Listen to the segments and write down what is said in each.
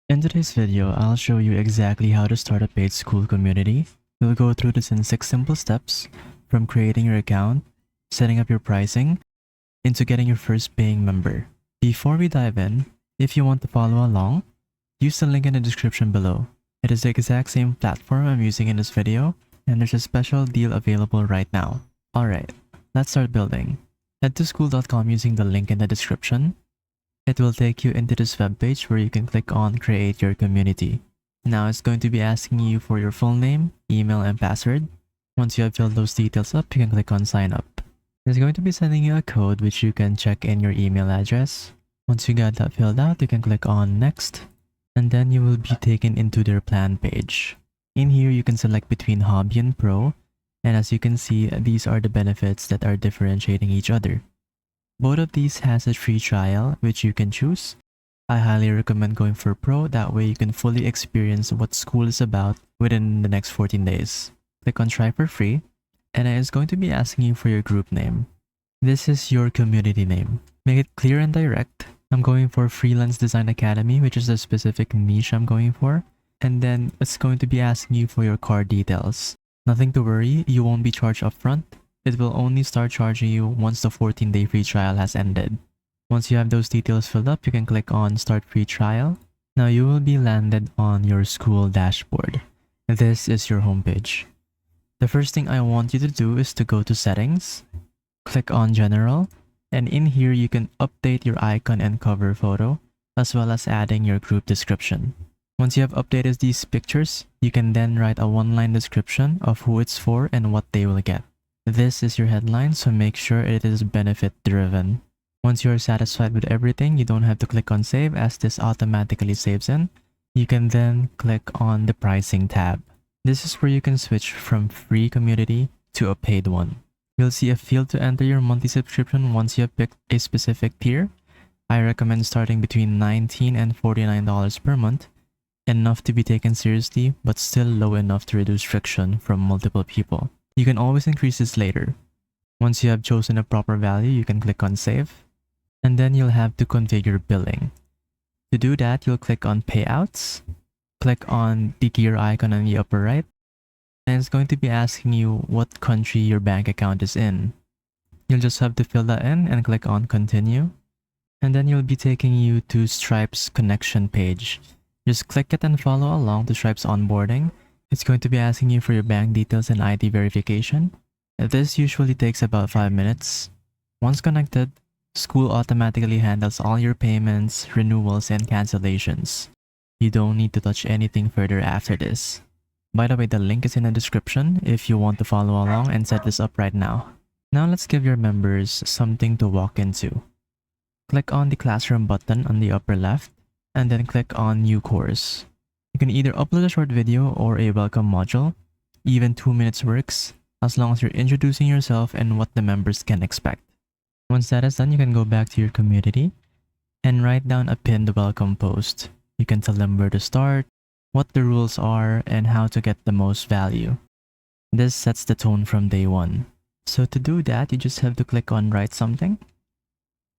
In today's video, I'll show you exactly how to start a paid Skool community. We'll go through this in 6 simple steps, from creating your account, setting up your pricing, into getting your first paying member. Before we dive in, if you want to follow along, use the link in the description below. It is the exact same platform I'm using in this video, and there's a special deal available right now. Alright, let's start building. Head to skool.com using the link in the description. It will take you into this web page where you can click on create your community. Now it's going to be asking you for your full name, email, and password. Once you have filled those details up, you can click on sign up. It's going to be sending you a code which you can check in your email address. Once you got that filled out, you can click on next, and then you will be taken into their plan page. In here, you can select between hobby and pro, and as you can see, these are the benefits that are differentiating each other. Both of these has a free trial, which you can choose. I highly recommend going for Pro, that way you can fully experience what Skool is about within the next 14 days. Click on try for free, and it is going to be asking you for your group name. This is your community name. Make it clear and direct. I'm going for Freelance Design Academy, which is the specific niche I'm going for. And then it's going to be asking you for your card details. Nothing to worry, you won't be charged upfront. It will only start charging you once the 14-day free trial has ended. Once you have those details filled up, you can click on Start Free Trial. Now you will be landed on your Skool dashboard. This is your homepage. The first thing I want you to do is to go to Settings, click on General, and in here you can update your icon and cover photo, as well as adding your group description. Once you have updated these pictures, you can then write a one-line description of who it's for and what they will get. This is your headline, so make sure it is benefit driven. Once you are satisfied with everything, you don't have to click on save as this automatically saves in. You can then click on the pricing tab. This is where you can switch from free community to a paid one. You'll see a field to enter your monthly subscription once you have picked a specific tier. I recommend starting between $19 and $49 per month, enough to be taken seriously but still low enough to reduce friction from multiple people. You can always increase this later. Once you have chosen a proper value, you can click on save, and then you'll have to configure billing. To do that, you'll click on payouts, click on the gear icon on the upper right, and it's going to be asking you what country your bank account is in. You'll just have to fill that in and click on continue, and then you'll be taking you to Stripe's connection page. Just click it and follow along to Stripe's onboarding. It's going to be asking you for your bank details and ID verification. This usually takes about 5 minutes. Once connected, Skool automatically handles all your payments, renewals, and cancellations. You don't need to touch anything further after this. By the way, the link is in the description if you want to follow along and set this up right now. Now let's give your members something to walk into. Click on the classroom button on the upper left, and then click on new course. You can either upload a short video or a welcome module. Even 2 minutes works, as long as you're introducing yourself and what the members can expect. Once that is done, you can go back to your community and write down a pinned welcome post. You can tell them where to start, what the rules are, and how to get the most value. This sets the tone from day one. So to do that, you just have to click on write something,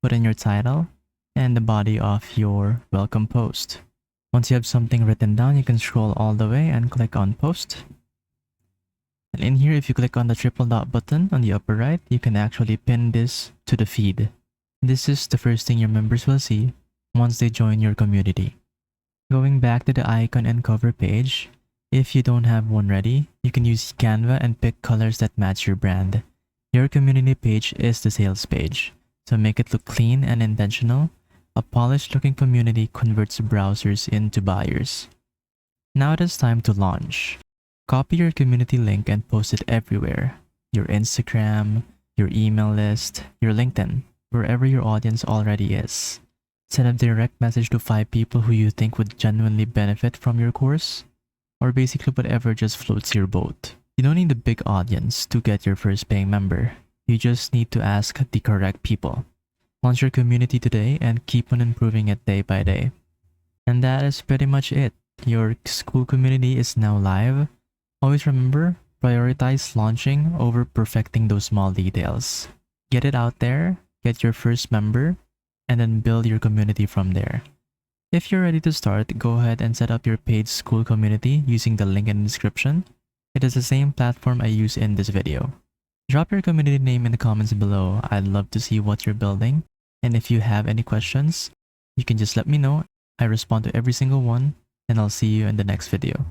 put in your title, and the body of your welcome post. Once you have something written down, you can scroll all the way and click on post. And in here, if you click on the triple dot button on the upper right, you can actually pin this to the feed. This is the first thing your members will see once they join your community. Going back to the icon and cover page, if you don't have one ready, you can use Canva and pick colors that match your brand. Your community page is the sales page, so make it look clean and intentional. A polished looking community converts browsers into buyers. Now it is time to launch. Copy your community link and post it everywhere. Your Instagram, your email list, your LinkedIn, wherever your audience already is. Send a direct message to 5 people who you think would genuinely benefit from your course, or basically whatever just floats your boat. You don't need a big audience to get your first paying member. You just need to ask the correct people. Launch your community today and keep on improving it day by day. And that is pretty much it. Your Skool community is now live. Always remember, prioritize launching over perfecting those small details. Get it out there, get your first member, and then build your community from there. If you're ready to start, go ahead and set up your paid Skool community using the link in the description. It is the same platform I use in this video. Drop your community name in the comments below. I'd love to see what you're building. And if you have any questions, you can just let me know. I respond to every single one, and I'll see you in the next video.